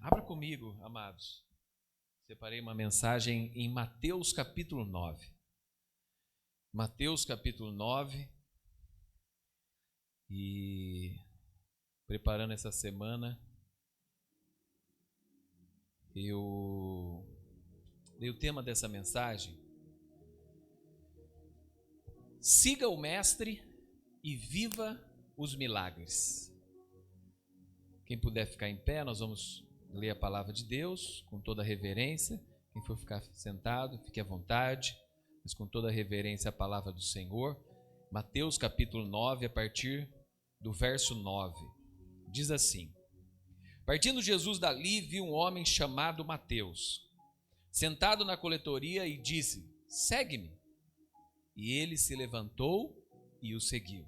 Abra comigo, amados. Separei uma mensagem em Mateus capítulo 9. Mateus capítulo 9. E preparando essa semana, eu dei o tema dessa mensagem: siga o Mestre e viva os milagres. Quem puder ficar em pé, nós vamos ler a palavra de Deus com toda a reverência. Quem for ficar sentado, fique à vontade, mas com toda a reverência a palavra do Senhor. Mateus capítulo 9, a partir do verso 9, diz assim: partindo Jesus dali, viu um homem chamado Mateus, sentado na coletoria, e disse: segue-me. E ele se levantou e o seguiu.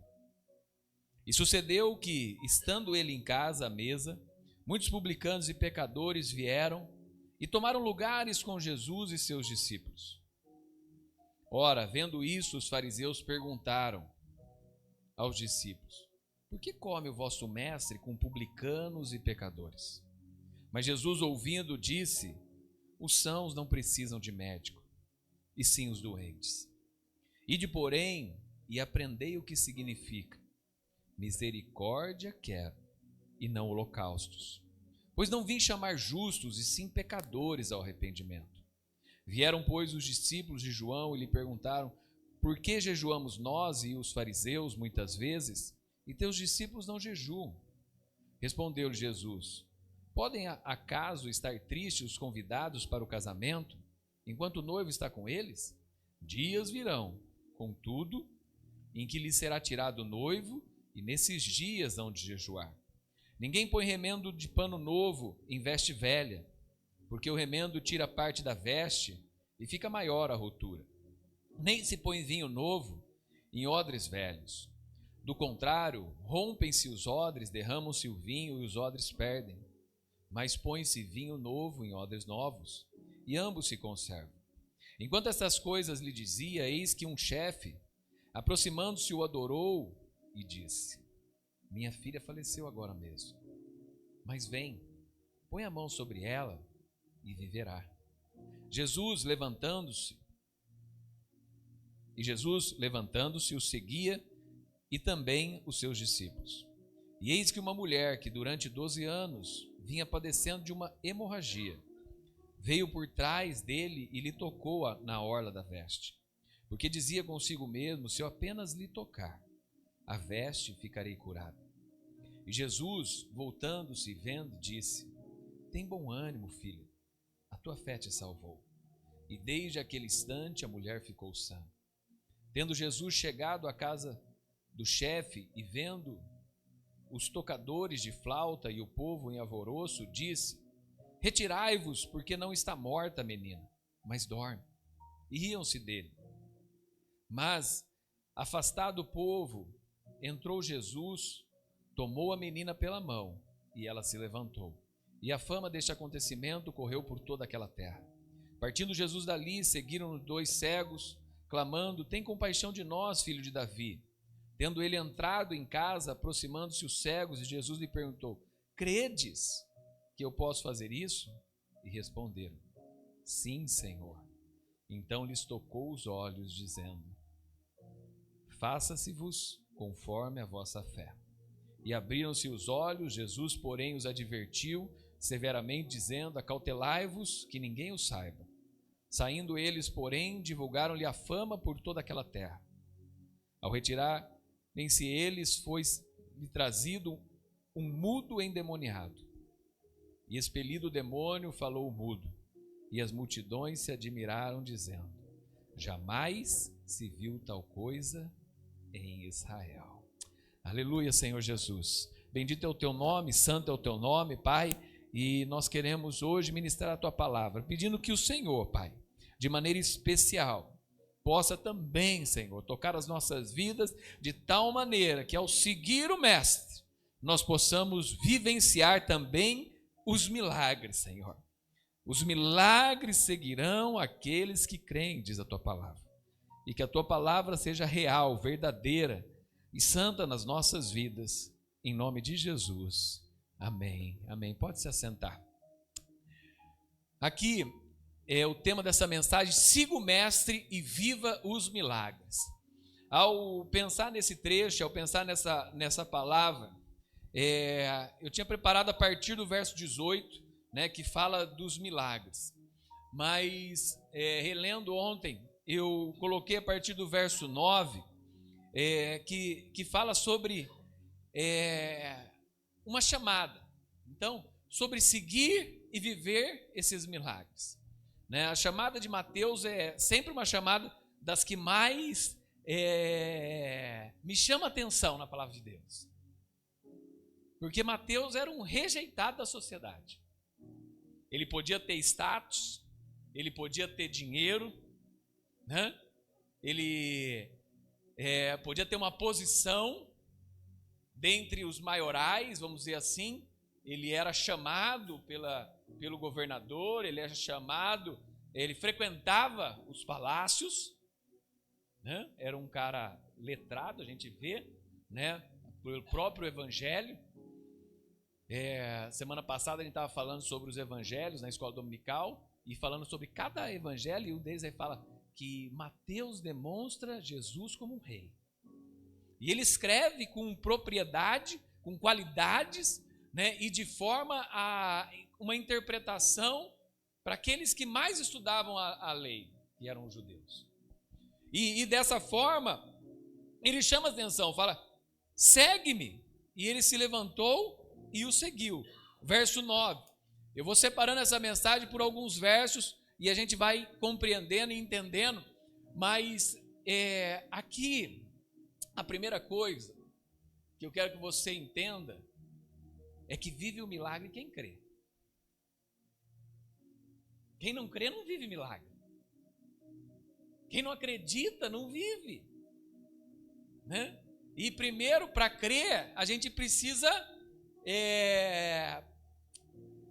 E sucedeu que, estando ele em casa à mesa, muitos publicanos e pecadores vieram e tomaram lugares com Jesus e seus discípulos. Ora, vendo isso, os fariseus perguntaram aos discípulos: por que come o vosso mestre com publicanos e pecadores? Mas Jesus, ouvindo, disse: os sãos não precisam de médico, e sim os doentes. Ide, porém, e aprendei o que significa: misericórdia quero, e não holocaustos. Pois não vim chamar justos, e sim pecadores ao arrependimento. Vieram, pois, os discípulos de João e lhe perguntaram: por que jejuamos nós e os fariseus muitas vezes, e teus discípulos não jejuam? Respondeu-lhe Jesus: podem acaso estar tristes os convidados para o casamento, enquanto o noivo está com eles? Dias virão, contudo, em que lhe será tirado o noivo, e nesses dias hão de jejuar. Ninguém põe remendo de pano novo em veste velha, porque o remendo tira parte da veste e fica maior a rotura. Nem se põe vinho novo em odres velhos. Do contrário, rompem-se os odres, derramam-se o vinho e os odres perdem. Mas põe-se vinho novo em odres novos, e ambos se conservam. Enquanto estas coisas lhe dizia, eis que um chefe, aproximando-se, o adorou e disse: minha filha faleceu agora mesmo, mas vem, põe a mão sobre ela e viverá. Jesus levantando-se, o seguia, e também os seus discípulos. E eis que uma mulher que durante 12 anos vinha padecendo de uma hemorragia, veio por trás dele e lhe tocou na orla da veste, porque dizia consigo mesmo: se eu apenas lhe tocar a veste, ficarei curado. E Jesus, voltando-se e vendo, disse: tem bom ânimo, filha, a tua fé te salvou. E desde aquele instante a mulher ficou sã. Tendo Jesus chegado à casa do chefe e vendo os tocadores de flauta e o povo em alvoroço, disse: retirai-vos, porque não está morta a menina, mas dorme. E riam-se dele. Mas, afastado o povo, entrou Jesus, tomou a menina pela mão, e ela se levantou. E a fama deste acontecimento correu por toda aquela terra. Partindo Jesus dali, seguiram-no 2 cegos, clamando: tem compaixão de nós, filho de Davi. Tendo ele entrado em casa, aproximando-se os cegos, e Jesus lhe perguntou: credes que eu posso fazer isso? E responderam: sim, Senhor. Então lhes tocou os olhos, dizendo: faça-se-vos conforme a vossa fé. E abriram-se os olhos. Jesus, porém, os advertiu severamente, dizendo: acautelai-vos, que ninguém o saiba. Saindo eles, porém, divulgaram-lhe a fama por toda aquela terra. Ao retirarem-se eles, foi-lhe trazido um mudo endemoniado. E expelido o demônio, falou o mudo. E as multidões se admiraram, dizendo: jamais se viu tal coisa em Israel. Aleluia, Senhor Jesus. Bendito é o teu nome, santo é o teu nome, Pai. E nós queremos hoje ministrar a tua palavra, pedindo que o Senhor, Pai, de maneira especial, possa também, Senhor, tocar as nossas vidas de tal maneira que, ao seguir o Mestre, nós possamos vivenciar também os milagres, Senhor. Os milagres seguirão aqueles que creem, diz a tua palavra. E que a tua palavra seja real, verdadeira e santa nas nossas vidas, em nome de Jesus. Amém, amém. Pode se assentar. Aqui é o tema dessa mensagem: siga o Mestre e viva os milagres. Ao pensar nesse trecho, ao pensar nessa palavra, eu tinha preparado a partir do verso 18, né, que fala dos milagres. Mas, relendo ontem, eu coloquei a partir do verso 9, que fala sobre uma chamada. Então, sobre seguir e viver esses milagres. Né? A chamada de Mateus é sempre uma chamada das que mais me chama a atenção na palavra de Deus. Porque Mateus era um rejeitado da sociedade. Ele podia ter status, ele podia ter dinheiro, né? Ele podia ter uma posição dentre os maiorais, vamos dizer assim. Ele era chamado pelo governador, ele frequentava os palácios, né? Era um cara letrado, a gente vê, né? Pelo próprio evangelho. Semana passada a gente estava falando sobre os evangelhos na escola dominical, e falando sobre cada evangelho, e um deles aí fala que Mateus demonstra Jesus como um rei. E ele escreve com propriedade, com qualidades, né, e de forma a uma interpretação para aqueles que mais estudavam a lei, que eram os judeus. E dessa forma, ele chama a atenção, fala: segue-me. E ele se levantou e o seguiu. Verso 9. Eu vou separando essa mensagem por alguns versos e a gente vai compreendendo e entendendo. Mas aqui, a primeira coisa que eu quero que você entenda é que vive o milagre quem crê. Quem não crê não vive milagre. Quem não acredita não vive, né? E primeiro, para crer, a gente precisa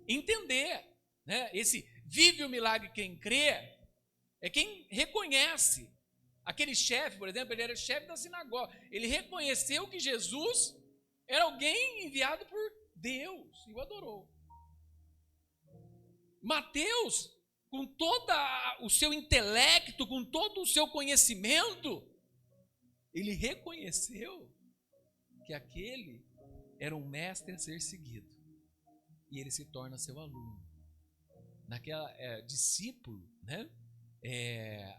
entender, né? Esse vive o milagre quem crê é quem reconhece. Aquele chefe, por exemplo, ele era chefe da sinagoga. Ele reconheceu que Jesus era alguém enviado por Deus e o adorou. Mateus, com todo o seu intelecto, com todo o seu conhecimento, ele reconheceu que aquele era um mestre a ser seguido. E ele se torna seu aluno. Naquela discípulo, né?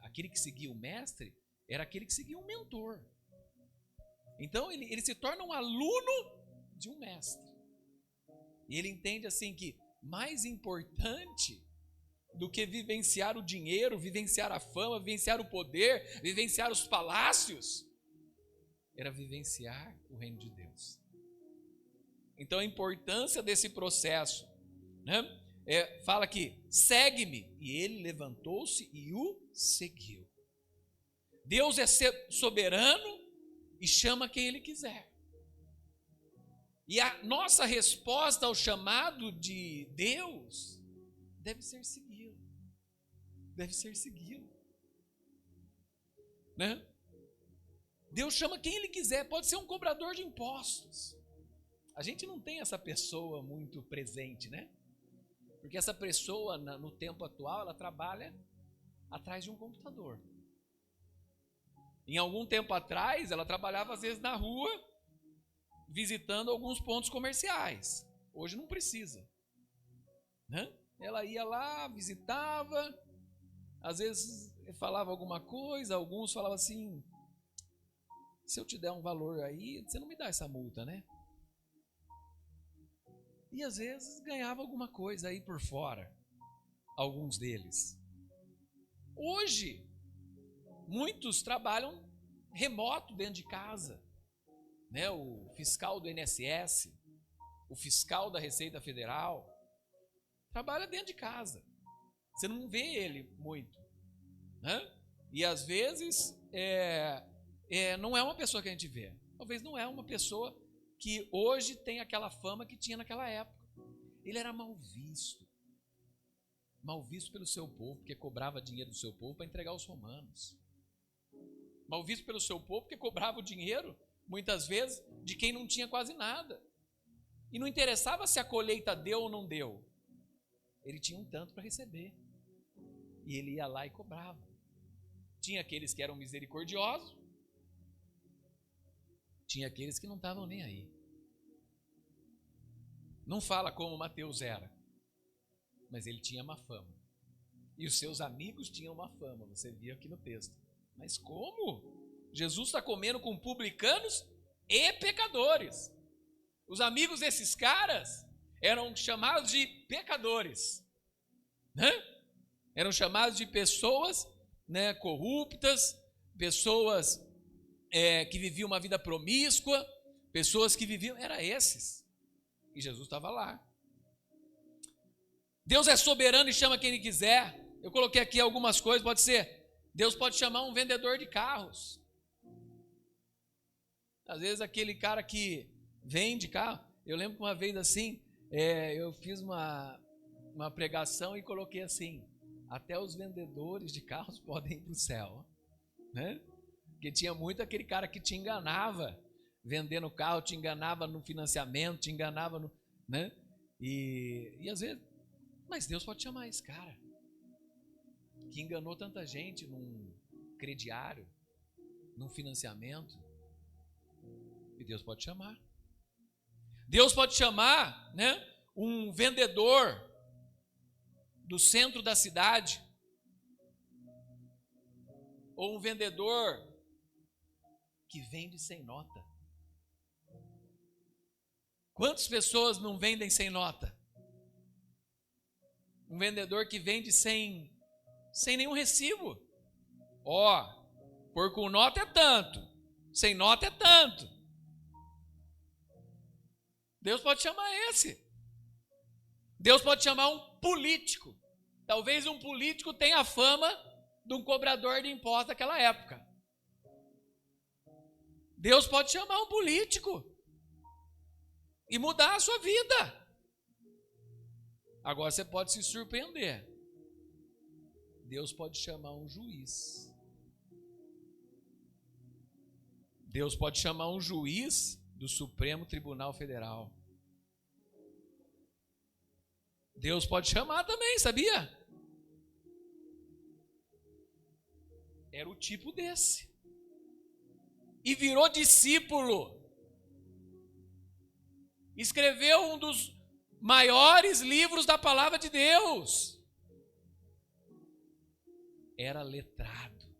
Aquele que seguia o mestre era aquele que seguia um mentor. Então ele se torna um aluno de um mestre. E ele entende assim que mais importante do que vivenciar o dinheiro, vivenciar a fama, vivenciar o poder, vivenciar os palácios, era vivenciar o reino de Deus. Então a importância desse processo, né? Fala que segue-me, e ele levantou-se e o seguiu. Deus é soberano e chama quem ele quiser. E a nossa resposta ao chamado de Deus deve ser segui-lo. Deve ser segui-lo, né? Deus chama quem ele quiser, pode ser um cobrador de impostos. A gente não tem essa pessoa muito presente, né? Porque essa pessoa, no tempo atual, ela trabalha atrás de um computador. Em algum tempo atrás, ela trabalhava às vezes na rua, visitando alguns pontos comerciais. Hoje não precisa, né? Ela ia lá, visitava, às vezes falava alguma coisa, alguns falavam assim: se eu te der um valor aí, você não me dá essa multa, né? E às vezes ganhava alguma coisa aí por fora, alguns deles. Hoje, muitos trabalham remoto dentro de casa, né? O fiscal do INSS, o fiscal da Receita Federal, trabalha dentro de casa. Você não vê ele muito, né? E às vezes não é uma pessoa que a gente vê. Talvez não é uma pessoa que hoje tem aquela fama que tinha naquela época. Ele era mal visto pelo seu povo, porque cobrava dinheiro do seu povo para entregar aos romanos. Mal visto pelo seu povo, porque cobrava o dinheiro, muitas vezes, de quem não tinha quase nada. E não interessava se a colheita deu ou não deu. Ele tinha um tanto para receber. E ele ia lá e cobrava. Tinha aqueles que eram misericordiosos. Tinha aqueles que não estavam nem aí. Não fala como Mateus era. Mas ele tinha má fama. E os seus amigos tinham má fama. Você via aqui no texto. Mas como? Jesus está comendo com publicanos e pecadores. Os amigos desses caras eram chamados de pecadores, né? Eram chamados de pessoas, né, corruptas, pessoas que viviam uma vida promíscua, pessoas que viviam, eram esses. E Jesus estava lá. Deus é soberano e chama quem Ele quiser. Eu coloquei aqui algumas coisas, pode ser, Deus pode chamar um vendedor de carros. Às vezes aquele cara que vende carro, eu lembro que uma vez assim, eu fiz uma pregação e coloquei assim, até os vendedores de carros podem ir para o céu, né? Porque tinha muito aquele cara que te enganava, vendendo carro, te enganava no financiamento, te enganava no, né? E às vezes, mas Deus pode chamar esse cara, que enganou tanta gente num crediário, num financiamento, e Deus pode chamar. Deus pode chamar, né, um vendedor do centro da cidade, ou um vendedor que vende sem nota. Quantas pessoas não vendem sem nota? Um vendedor que vende sem nenhum recibo. Por com nota é tanto, sem nota é tanto. Deus pode chamar esse. Deus pode chamar um político. Talvez um político tenha a fama de um cobrador de impostos daquela época. Deus pode chamar um político e mudar a sua vida. Agora você pode se surpreender. Deus pode chamar um juiz. Deus pode chamar um juiz do Supremo Tribunal Federal. Deus pode chamar também, sabia? Era o tipo desse. E virou discípulo. Escreveu um dos maiores livros da palavra de Deus. Era letrado.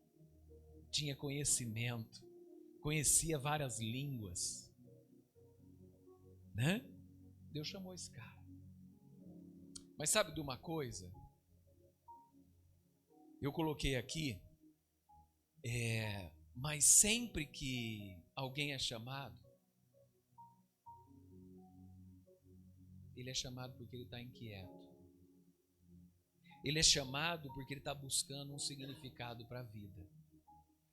Tinha conhecimento. Conhecia várias línguas. Né? Deus chamou esse cara. Mas sabe de uma coisa? Eu coloquei aqui, mas sempre que alguém é chamado, ele é chamado porque ele está inquieto. Ele é chamado porque ele está buscando um significado para a vida.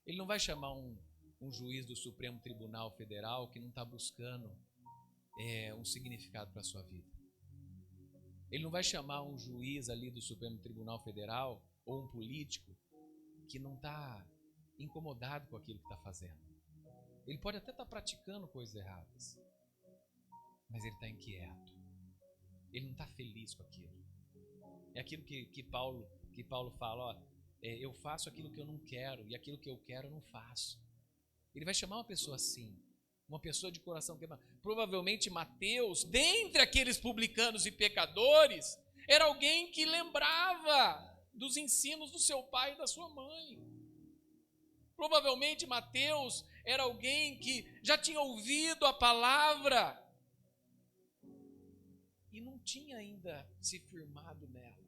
Ele não vai chamar um juiz do Supremo Tribunal Federal que não está buscando um significado para a sua vida. Ele não vai chamar um juiz ali do Supremo Tribunal Federal ou um político que não está incomodado com aquilo que está fazendo. Ele pode até estar praticando coisas erradas, mas ele está inquieto. Ele não está feliz com aquilo. É aquilo que Paulo fala, eu faço aquilo que eu não quero e aquilo que eu quero eu não faço. Ele vai chamar uma pessoa assim, uma pessoa de coração quebrado. Provavelmente Mateus, dentre aqueles publicanos e pecadores, era alguém que lembrava dos ensinos do seu pai e da sua mãe. Provavelmente Mateus era alguém que já tinha ouvido a palavra e não tinha ainda se firmado nela.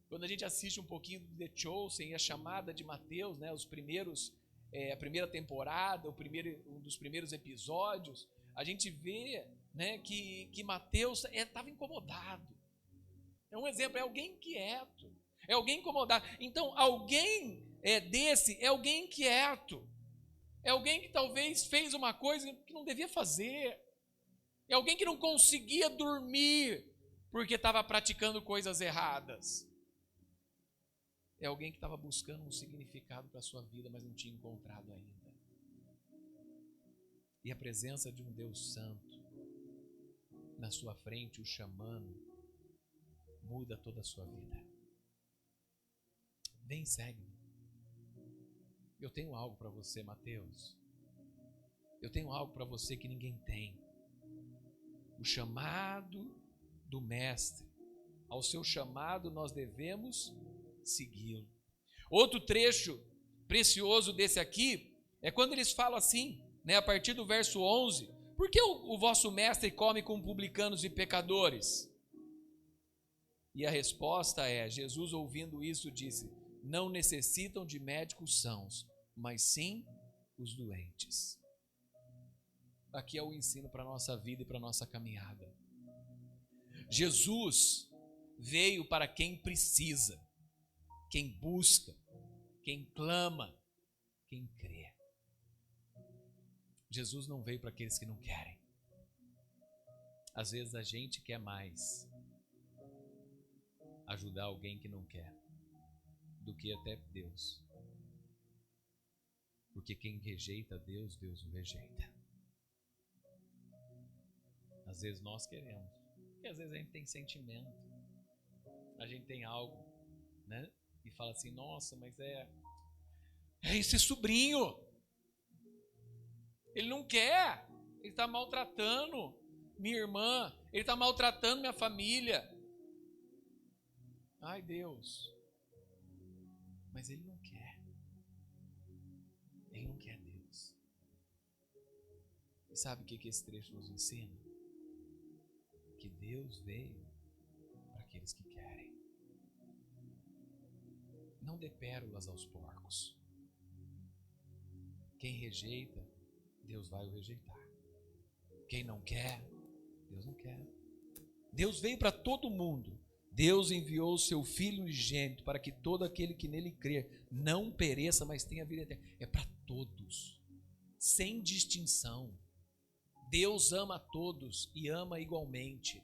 Quando a gente assiste um pouquinho do The Chosen e a chamada de Mateus, né, os primeiros, a primeira temporada, um dos primeiros episódios, a gente vê, né, que Mateus estava incomodado. É um exemplo, é alguém inquieto, é alguém incomodado. Então, alguém desse é alguém inquieto, é alguém que talvez fez uma coisa que não devia fazer, é alguém que não conseguia dormir porque estava praticando coisas erradas. É alguém que estava buscando um significado para a sua vida, mas não tinha encontrado ainda. E a presença de um Deus santo, na sua frente, o chamando, muda toda a sua vida. Vem, segue-me. Eu tenho algo para você, Mateus. Eu tenho algo para você que ninguém tem. O chamado do Mestre. Ao seu chamado nós devemos segui-lo. Outro trecho precioso desse aqui é quando eles falam assim, né, a partir do verso 11: por que o vosso mestre come com publicanos e pecadores? E a resposta é: Jesus, ouvindo isso, disse: não necessitam de médicos sãos, mas sim os doentes. Aqui é o ensino para a nossa vida e para a nossa caminhada. Jesus veio para quem precisa, quem busca, quem clama, quem crê. Jesus não veio para aqueles que não querem. Às vezes a gente quer mais ajudar alguém que não quer do que até Deus. Porque quem rejeita Deus, Deus o rejeita. Às vezes nós queremos, porque às vezes a gente tem sentimento, a gente tem algo, né? E fala assim: nossa, mas é esse sobrinho, ele não quer, ele está maltratando minha irmã, ele está maltratando minha família. Ai, Deus, mas ele não quer, ele não quer Deus. E sabe o que esse trecho nos ensina? Que Deus veio para aqueles que querem. Não dê pérolas aos porcos. Quem rejeita, Deus vai o rejeitar. Quem não quer, Deus não quer. Deus veio para todo mundo. Deus enviou o seu Filho unigênito para que todo aquele que nele crer não pereça, mas tenha vida eterna. É para todos, sem distinção. Deus ama a todos e ama igualmente.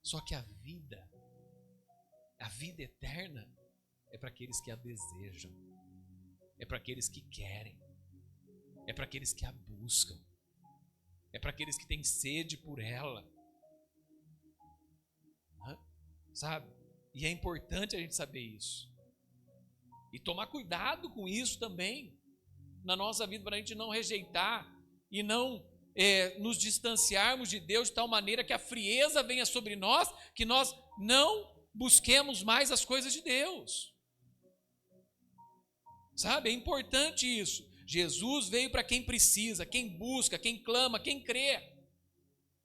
Só que a vida eterna é para aqueles que a desejam, é para aqueles que querem, é para aqueles que a buscam, é para aqueles que têm sede por ela. Sabe? E é importante a gente saber isso. E tomar cuidado com isso também na nossa vida, para a gente não rejeitar e não nos distanciarmos de Deus de tal maneira que a frieza venha sobre nós, que nós não busquemos mais as coisas de Deus. Sabe? É importante isso. Jesus veio para quem precisa, quem busca, quem clama, quem crê,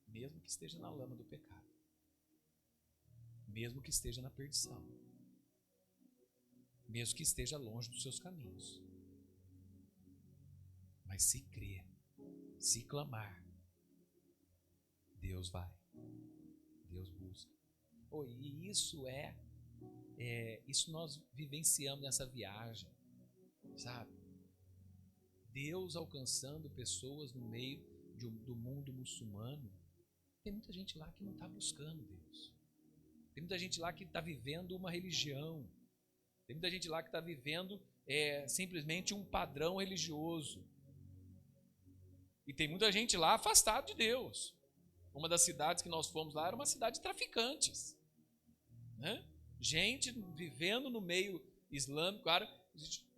mesmo que esteja na lama do pecado, mesmo que esteja na perdição, mesmo que esteja longe dos seus caminhos. Mas se crer, se clamar, Deus vai, Deus busca. E isso nós vivenciamos nessa viagem, sabe? Deus alcançando pessoas no meio do mundo muçulmano. Tem muita gente lá que não está buscando Deus. Tem muita gente lá que está vivendo uma religião. Tem muita gente lá que está vivendo simplesmente um padrão religioso. E tem muita gente lá afastada de Deus. Uma das cidades que nós fomos lá era uma cidade de traficantes, né? Gente vivendo no meio islâmico, cara,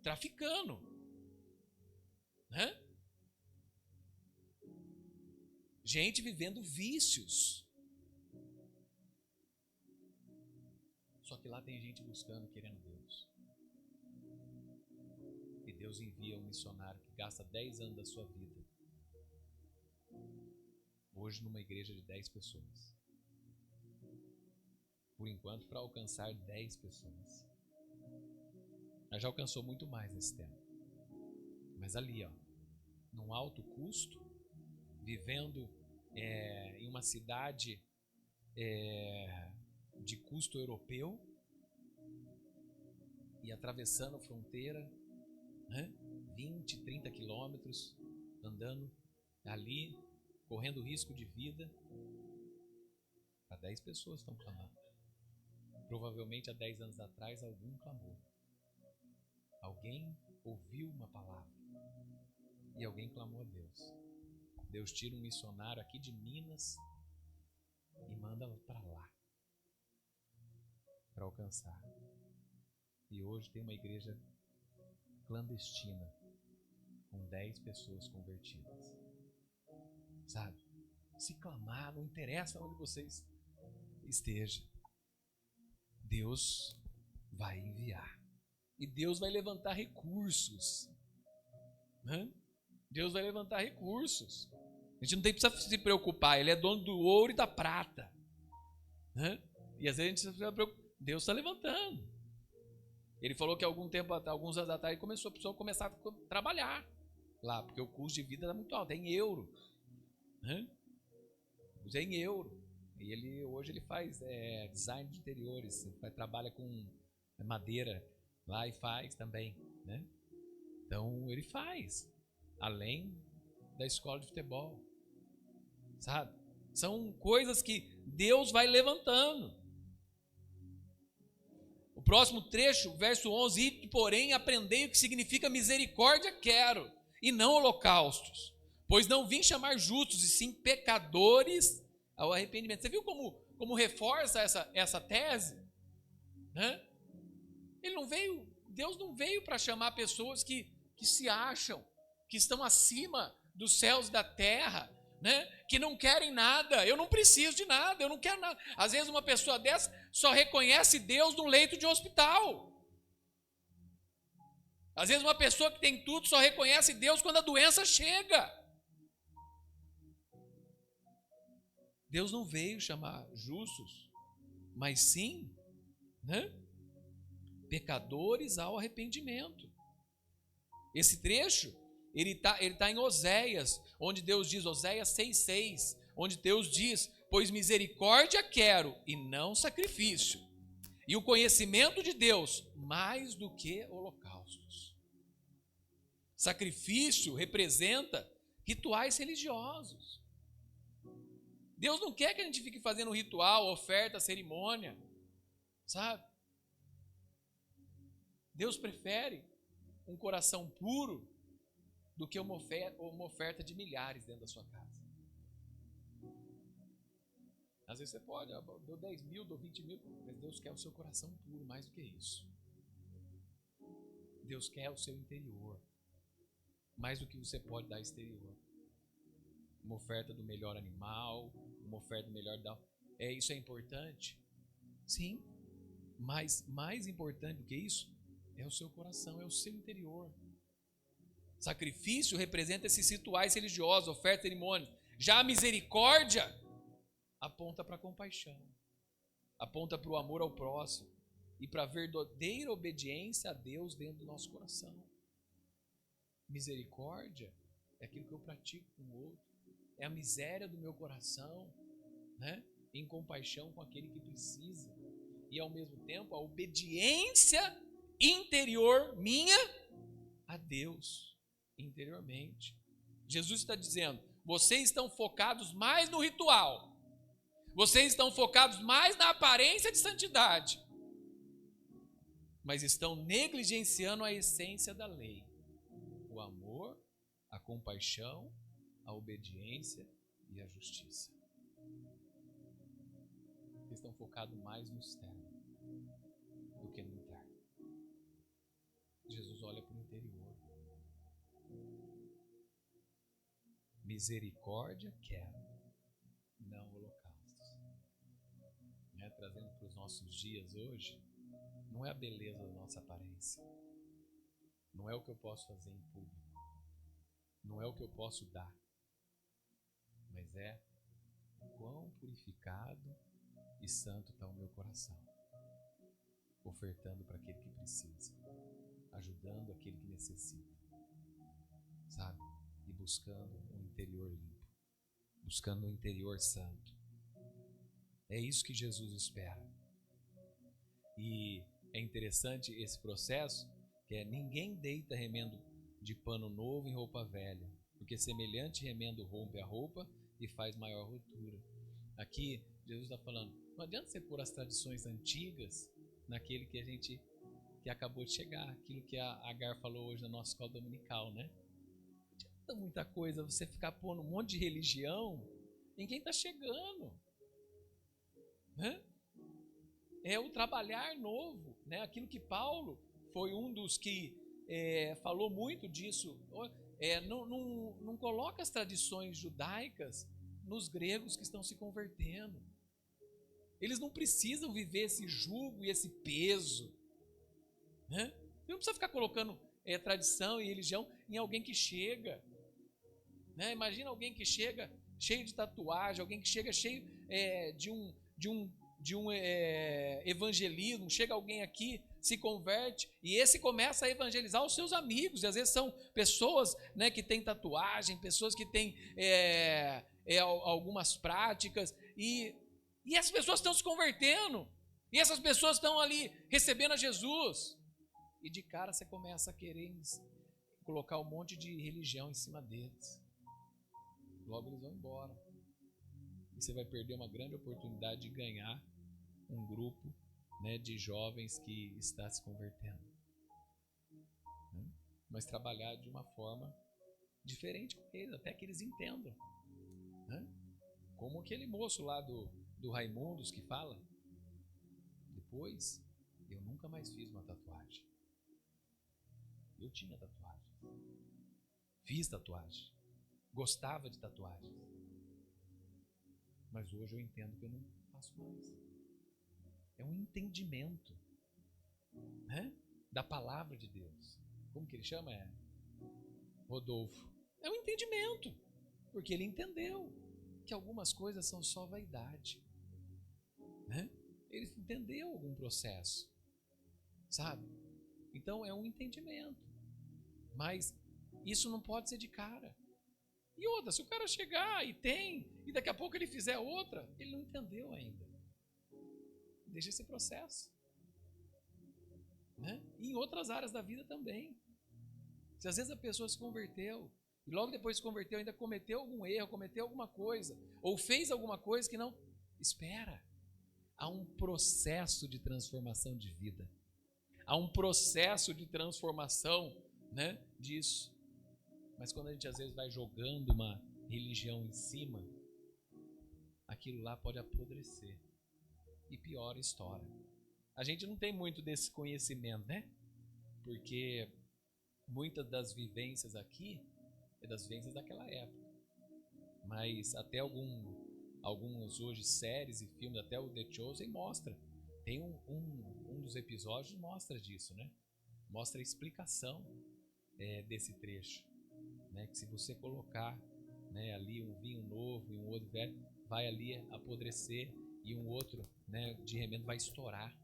traficando, né? Gente vivendo vícios. Só que lá tem gente buscando, querendo Deus. E Deus envia um missionário que gasta 10 anos da sua vida, hoje numa igreja de 10 pessoas. Por enquanto, para alcançar 10 pessoas. Mas já alcançou muito mais nesse tempo. Mas ali, num alto custo, vivendo em uma cidade de custo europeu e atravessando a fronteira, né? 20, 30 quilômetros, andando ali, correndo risco de vida. Para 10 pessoas estão clamando. Provavelmente há 10 anos atrás algum clamou. Alguém ouviu uma palavra e alguém clamou a Deus. Deus tira um missionário aqui de Minas e manda para lá, para alcançar. E hoje tem uma igreja clandestina, com 10 pessoas convertidas. Sabe? Se clamar, não interessa onde vocês estejam, Deus vai enviar. E Deus vai levantar recursos. Deus vai levantar recursos. A gente não precisa se preocupar, Ele é dono do ouro e da prata. E às vezes a gente se preocupa. Deus está levantando. Ele falou que alguns anos atrás, a pessoa começar a trabalhar lá, porque o custo de vida é muito alto, é em euro. É em euro. E hoje ele faz design de interiores, trabalha com madeira lá e faz também, né? Então ele faz, além da escola de futebol, sabe? São coisas que Deus vai levantando. O próximo trecho, verso 11, e porém aprendei o que significa misericórdia quero, e não holocaustos, pois não vim chamar justos, e sim pecadores ao arrependimento. Você viu como reforça essa tese? Deus não veio para chamar pessoas que se acham, que estão acima dos céus e da terra, que não querem nada. Eu não preciso de nada, eu não quero nada. Às vezes uma pessoa dessa só reconhece Deus num leito de hospital. Às vezes uma pessoa que tem tudo só reconhece Deus quando a doença chega. Deus não veio chamar justos, mas sim, pecadores ao arrependimento. Esse trecho, ele tá em Oséias, onde Deus diz, Oséias 6,6, onde Deus diz, pois misericórdia quero e não sacrifício, e o conhecimento de Deus mais do que holocaustos. Sacrifício representa rituais religiosos. Deus não quer que a gente fique fazendo ritual, oferta, cerimônia, sabe? Deus prefere um coração puro do que uma oferta de milhares dentro da sua casa. Às vezes você pode, dou 10 mil, dou 20 mil, mas Deus quer o seu coração puro mais do que isso. Deus quer o seu interior, mais do que você pode dar exterior. Uma oferta do melhor animal, uma oferta do melhor isso é importante? Sim, mas mais importante do que isso é o seu coração, é o seu interior. Sacrifício representa esses rituais religiosos, oferta, cerimônia. Já a misericórdia aponta para a compaixão, aponta para o amor ao próximo e para a verdadeira obediência a Deus dentro do nosso coração. Misericórdia é aquilo que eu pratico com o outro, é a miséria do meu coração, em compaixão com aquele que precisa, e ao mesmo tempo a obediência interior minha a Deus, interiormente. Jesus está dizendo, vocês estão focados mais no ritual, vocês estão focados mais na aparência de santidade, mas estão negligenciando a essência da lei, o amor, a compaixão, a obediência e a justiça. Vocês estão focados mais no externo do que no interno. Jesus olha para o interior. Misericórdia quero, não holocaustos. Trazendo para os nossos dias hoje, não é a beleza da nossa aparência, não é o que eu posso fazer em público, não é o que eu posso dar, mas é o quão purificado e santo está o meu coração, ofertando para aquele que precisa, ajudando aquele que necessita, sabe? E buscando um interior limpo, buscando um interior santo. É isso que Jesus espera. E é interessante esse processo, que é ninguém deita remendo de pano novo em roupa velha, porque semelhante remendo rompe a roupa e faz maior ruptura. Aqui, Jesus está falando, não adianta você pôr as tradições antigas naquele que acabou de chegar, aquilo que a Agar falou hoje na nossa escola dominical, né? adianta muita coisa você ficar pondo um monte de religião em quem está chegando. Né? É o trabalhar novo, né? Aquilo que Paulo foi um dos que falou muito disso. Não coloca as tradições judaicas nos gregos que estão se convertendo. Eles não precisam viver esse jugo e esse peso. Né? Você não precisa ficar colocando tradição e religião em alguém que chega. Né? Imagina alguém que chega cheio de tatuagem, alguém que chega cheio de um evangelismo, chega alguém aqui, se converte, e esse começa a evangelizar os seus amigos, e às vezes são pessoas, né, que têm tatuagem, pessoas que têm algumas práticas, e essas pessoas estão se convertendo, e essas pessoas estão ali recebendo a Jesus, e de cara você começa a querer colocar um monte de religião em cima deles. Logo eles vão embora. E você vai perder uma grande oportunidade de ganhar um grupo, né, de jovens que está se convertendo. Né? Mas trabalhar de uma forma diferente com eles, até que eles entendam. Né? Como aquele moço lá do Raimundos que fala: depois, eu nunca mais fiz uma tatuagem. Eu tinha tatuagem. Fiz tatuagem. Gostava de tatuagens. Mas hoje eu entendo que eu não faço mais. É um entendimento, né, da palavra de Deus. Como que ele chama? Rodolfo. É um entendimento. Porque ele entendeu que algumas coisas são só vaidade. Né? Ele entendeu algum processo. Sabe? Então é um entendimento. Mas isso não pode ser de cara. E outra, se o cara chegar e daqui a pouco ele fizer outra, ele não entendeu ainda. Deixa esse processo. Né? E em outras áreas da vida também. Se às vezes a pessoa se converteu, e logo depois se converteu, ainda cometeu algum erro, cometeu alguma coisa, ou fez alguma coisa que não... Espera. Há um processo de transformação de vida. Há um processo de transformação, né, disso. Mas quando a gente às vezes vai jogando uma religião em cima, aquilo lá pode apodrecer. E pior, estoura. A gente não tem muito desse conhecimento, né? Porque muitas das vivências aqui é das vivências daquela época. Mas até algumas hoje séries e filmes, até o The Chosen mostra. Tem um dos episódios mostra disso, né? Mostra a explicação desse trecho. Né, que se você colocar, né, ali um vinho novo e um outro velho, vai ali apodrecer, e um outro, né, de remendo vai estourar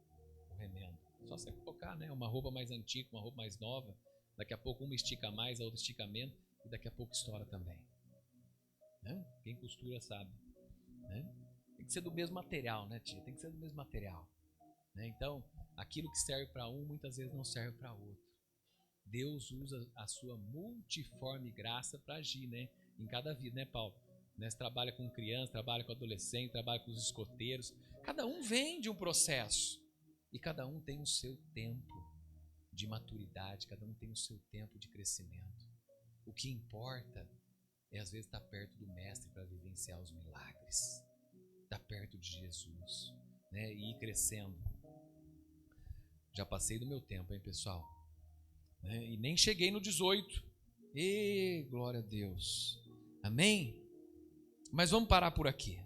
o remendo. Só você colocar, né, uma roupa mais antiga, uma roupa mais nova, daqui a pouco uma estica mais, a outra estica menos, e daqui a pouco estoura também. Né? Quem costura sabe. Né? Tem que ser do mesmo material, né, tia? Tem que ser do mesmo material. Né? Então, aquilo que serve para um, muitas vezes não serve para outro. Deus usa a sua multiforme graça para agir, né, em cada vida, né, Paulo? Né, você trabalha com criança, trabalha com adolescente, trabalha com os escoteiros. Cada um vem de um processo. E cada um tem o seu tempo de maturidade, cada um tem o seu tempo de crescimento. O que importa é, às vezes, estar perto do Mestre para vivenciar os milagres. Estar perto de Jesus, né, e ir crescendo. Já passei do meu tempo, hein, pessoal? E nem cheguei no 18. E glória a Deus. Amém? Mas vamos parar por aqui.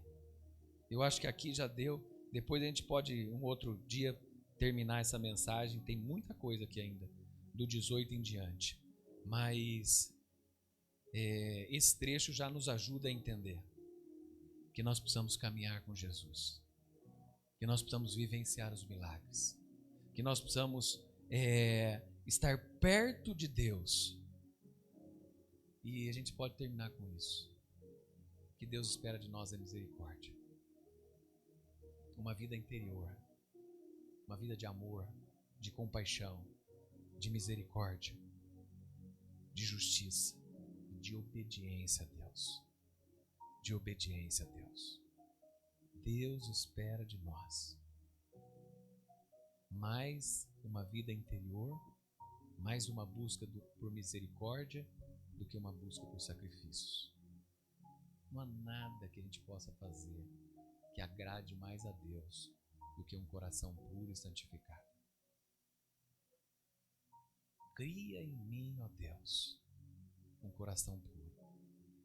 Eu acho que aqui já deu. Depois a gente pode, um outro dia, terminar essa mensagem. Tem muita coisa aqui ainda, do 18 em diante. Mas esse trecho já nos ajuda a entender que nós precisamos caminhar com Jesus, que nós precisamos vivenciar os milagres, que nós precisamos estar perto de Deus. E a gente pode terminar com isso. Que Deus espera de nós é misericórdia. Uma vida interior. Uma vida de amor, de compaixão, de misericórdia, de justiça, de obediência a Deus. De obediência a Deus. Deus espera de nós mais uma vida interior, mais uma busca por misericórdia do que uma busca por sacrifícios. Não há nada que a gente possa fazer que agrade mais a Deus do que um coração puro e santificado. Cria em mim, ó Deus, um coração puro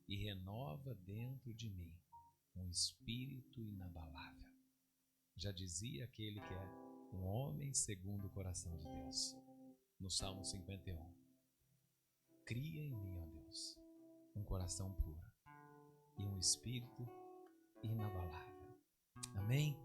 e renova dentro de mim um espírito inabalável. Já dizia aquele que é um homem segundo o coração de Deus, no Salmo 51. Cria em mim, ó Deus, um coração puro e um espírito inabalável. Amém?